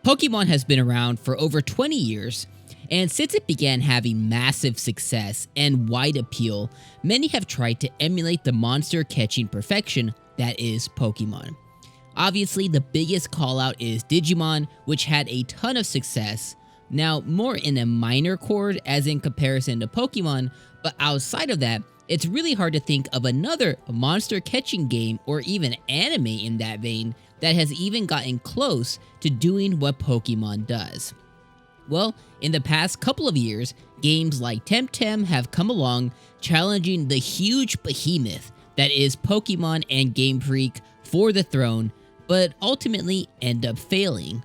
Pokemon has been around for over 20 years, and since it began having massive success and wide appeal, many have tried to emulate the monster catching perfection that is Pokemon. Obviously, the biggest call out is Digimon, which had a ton of success, now more in a minor chord as in comparison to Pokemon, but outside of that, it's really hard to think of another monster catching game or even anime in that vein that has even gotten close to doing what Pokemon does. Well, in the past couple of years, games like Temtem have come along challenging the huge behemoth that is Pokemon and Game Freak for the throne, but ultimately end up failing.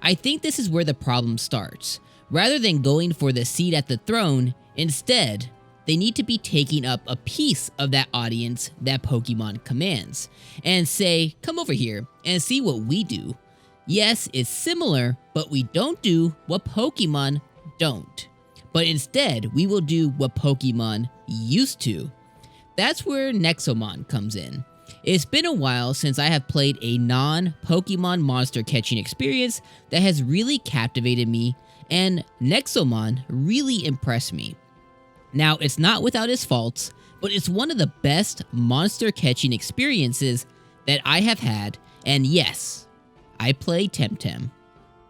I think this is where the problem starts. Rather than going for the seat at the throne, instead, they need to be taking up a piece of that audience that Pokemon commands, and say, come over here and see what we do. Yes, it's similar, but we don't do what Pokemon don't. But instead, we will do what Pokemon used to. That's where Nexomon comes in. It's been a while since I have played a non-Pokemon monster catching experience that has really captivated me, and Nexomon really impressed me. Now, it's not without its faults, but it's one of the best monster catching experiences that I have had, and yes, I play Temtem.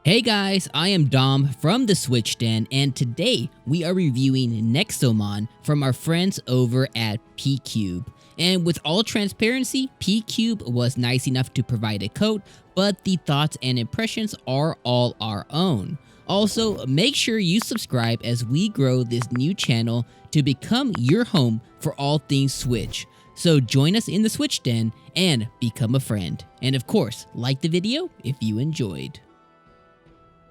Hey guys, I am Dom from the Switch Den, and today we are reviewing Nexomon from our friends over at P-Cube. And with all transparency, P-Cube was nice enough to provide a code, but the thoughts and impressions are all our own. Also, make sure you subscribe as we grow this new channel to become your home for all things Switch. So join us in the Switch Den and become a friend. And of course, like the video if you enjoyed.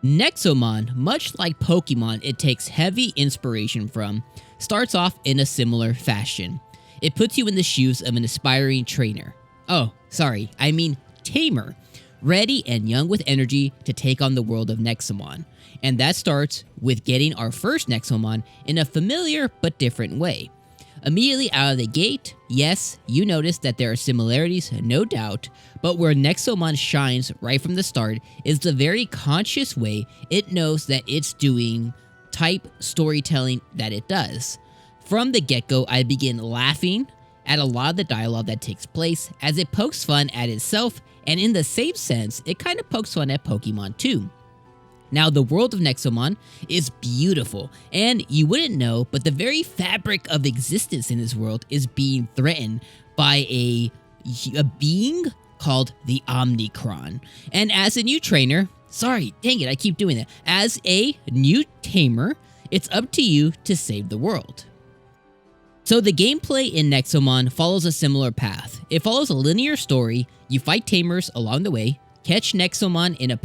Nexomon, much like Pokemon it takes heavy inspiration from, starts off in a similar fashion. It puts you in the shoes of an aspiring trainer. Oh, sorry, I mean tamer. Ready and young with energy to take on the world of Nexomon. And that starts with getting our first Nexomon in a familiar but different way. Immediately out of the gate, yes, you notice that there are similarities, no doubt, but where Nexomon shines right from the start is the very conscious way it knows that it's doing type storytelling that it does. From the get-go, I begin laughing at a lot of the dialogue that takes place as it pokes fun at itself, and in the same sense, it kind of pokes fun at Pokemon too. Now, the world of Nexomon is beautiful, and you wouldn't know, but the very fabric of existence in this world is being threatened by a being called the Omnicron. And as a new trainer, sorry, dang it, I keep doing that. As a new tamer, it's up to you to save the world. So the gameplay in Nexomon follows a similar path. It follows a linear story. You fight tamers along the way, catch Nexomon in a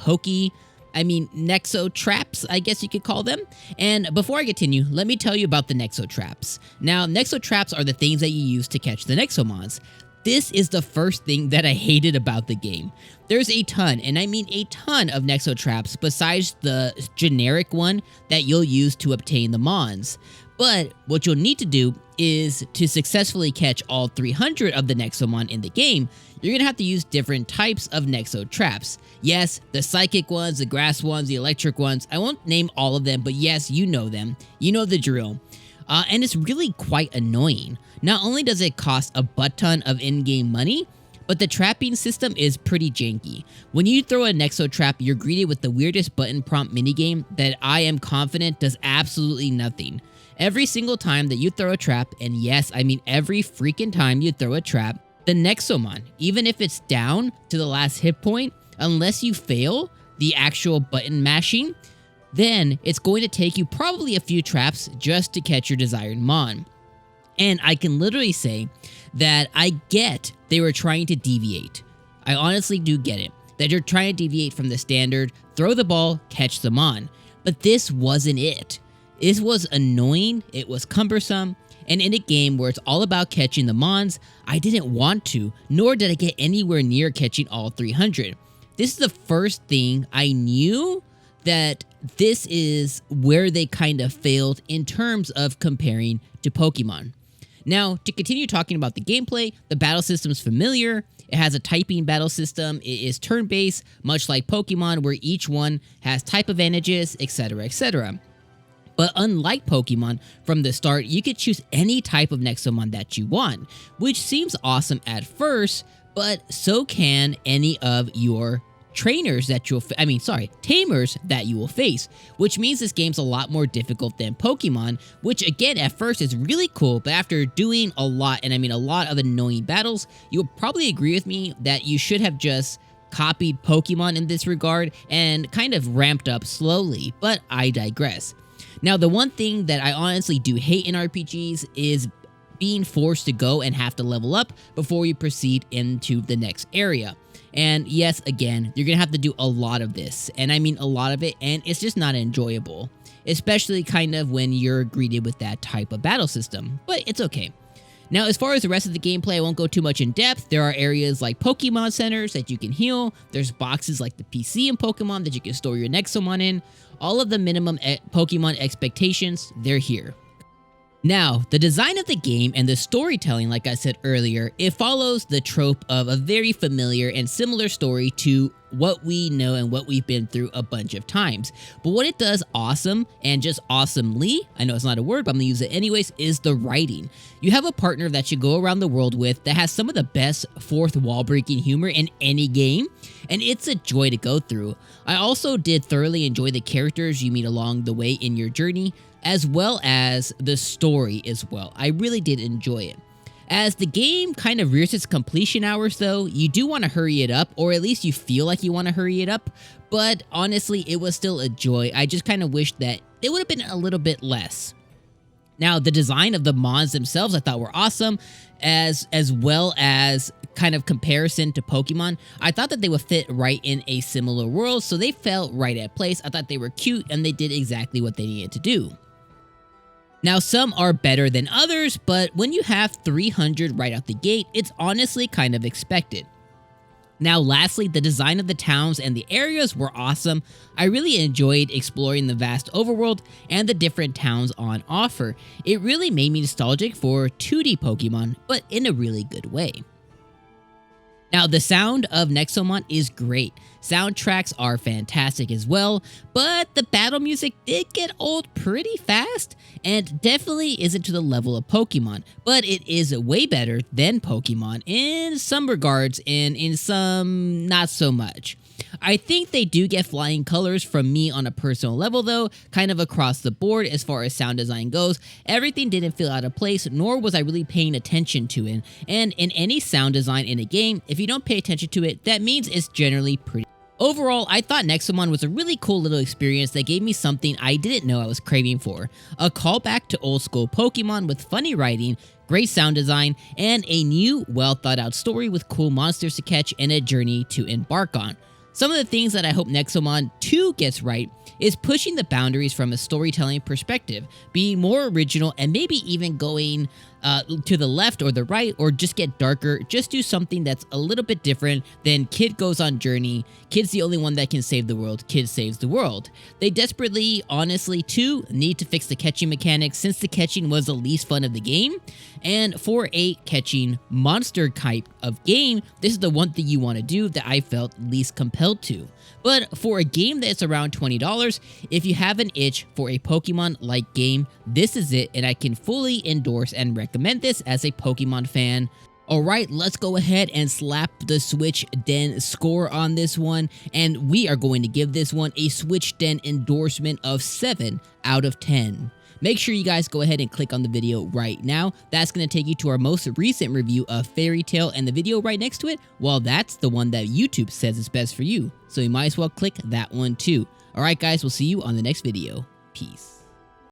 Nexo traps, I guess you could call them. And before I continue, let me tell you about the Nexo traps. Now, Nexo traps are the things that you use to catch the Nexomons. This is the first thing that I hated about the game. There's a ton, and I mean a ton of Nexo traps besides the generic one that you'll use to obtain the Mons. But what you'll need to do is to successfully catch all 300 of the Nexomon in the game, you're going to have to use different types of Nexo traps. Yes, the psychic ones, the grass ones, the electric ones. I won't name all of them, but yes, you know them. You know the drill. And it's really quite annoying. Not only does it cost a butt ton of in-game money, but the trapping system is pretty janky. When you throw a Nexo trap, you're greeted with the weirdest button prompt minigame that I am confident does absolutely nothing. Every single time that you throw a trap, and yes, I mean every freaking time you throw a trap, the Nexomon, even if it's down to the last hit point, unless you fail the actual button mashing, then it's going to take you probably a few traps just to catch your desired Mon. And I can literally say that I get they were trying to deviate. I honestly do get it, that you're trying to deviate from the standard, throw the ball, catch the Mon. But this wasn't it. This was annoying, it was cumbersome, and in a game where it's all about catching the Mons, I didn't want to, nor did I get anywhere near catching all 300. This is the first thing I knew that this is where they kind of failed in terms of comparing to Pokemon. Now, to continue talking about the gameplay, the battle system's familiar. It has a typing battle system. It is turn-based, much like Pokemon, where each one has type advantages, etc., etc. But unlike Pokemon, from the start, you could choose any type of Nexomon that you want, which seems awesome at first, but so can any of your tamers that you will face, which means this game's a lot more difficult than Pokemon, which again at first is really cool, but after doing a lot, and I mean a lot of annoying battles, you'll probably agree with me that you should have just copied Pokemon in this regard and kind of ramped up slowly, but I digress. Now, the one thing that I honestly do hate in RPGs is being forced to go and have to level up before you proceed into the next area. And yes, again, you're gonna have to do a lot of this, and I mean a lot of it, and it's just not enjoyable, especially kind of when you're greeted with that type of battle system, but it's okay. Now, as far as the rest of the gameplay, I won't go too much in depth. There are areas like Pokemon centers that you can heal. There's boxes like the PC in Pokemon that you can store your Nexomon in. All of the minimum Pokemon expectations, they're here. Now, the design of the game and the storytelling, like I said earlier, it follows the trope of a very familiar and similar story to what we know and what we've been through a bunch of times. But what it does awesome, and just awesomely, I know it's not a word, but I'm gonna use it anyways, is the writing. You have a partner that you go around the world with that has some of the best fourth wall breaking humor in any game, and it's a joy to go through. I also did thoroughly enjoy the characters you meet along the way in your journey, as well as the story as well. I really did enjoy it. As the game kind of rears its completion hours though, you do want to hurry it up, or at least you feel like you want to hurry it up, but honestly, it was still a joy. I just kind of wish that it would have been a little bit less. Now, the design of the mons themselves I thought were awesome, as well as kind of comparison to Pokemon. I thought that they would fit right in a similar world, so they felt right at place. I thought they were cute, and they did exactly what they needed to do. Now, some are better than others, but when you have 300 right out the gate, it's honestly kind of expected. Now, lastly, the design of the towns and the areas were awesome. I really enjoyed exploring the vast overworld and the different towns on offer. It really made me nostalgic for 2D Pokemon, but in a really good way. Now, the sound of Nexomon is great. Soundtracks are fantastic as well, but the battle music did get old pretty fast, and definitely isn't to the level of Pokemon, but it is way better than Pokemon in some regards, and in some not so much. I think they do get flying colors from me on a personal level though, kind of across the board as far as sound design goes. Everything didn't feel out of place, nor was I really paying attention to it. And in any sound design in a game, if you don't pay attention to it, that means it's generally pretty. Overall, I thought Nexomon was a really cool little experience that gave me something I didn't know I was craving for. A callback to old school Pokemon with funny writing, great sound design, and a new, well thought out story with cool monsters to catch and a journey to embark on. Some of the things that I hope Nexomon 2 gets right is pushing the boundaries from a storytelling perspective, being more original, and maybe even going to the left or the right, or just get darker. Just do something that's a little bit different than kid goes on journey, kid's the only one that can save the world, kid saves the world. They desperately, honestly, too, need to fix the catching mechanics, since the catching was the least fun of the game. And for a catching monster type of game, this is the one thing you want to do that I felt least compelled to. But for a game that's around $20, if you have an itch for a Pokemon-like game, this is it, and I can fully endorse and recommend this as a Pokemon fan. Alright, let's go ahead and slap the Switch Den score on this one, and we are going to give this one a Switch Den endorsement of 7 out of 10. Make sure you guys go ahead and click on the video right now. That's going to take you to our most recent review of Fairy Tail, and the video right next to it, well, that's the one that YouTube says is best for you. So you might as well click that one too. Alright guys, we'll see you on the next video. Peace.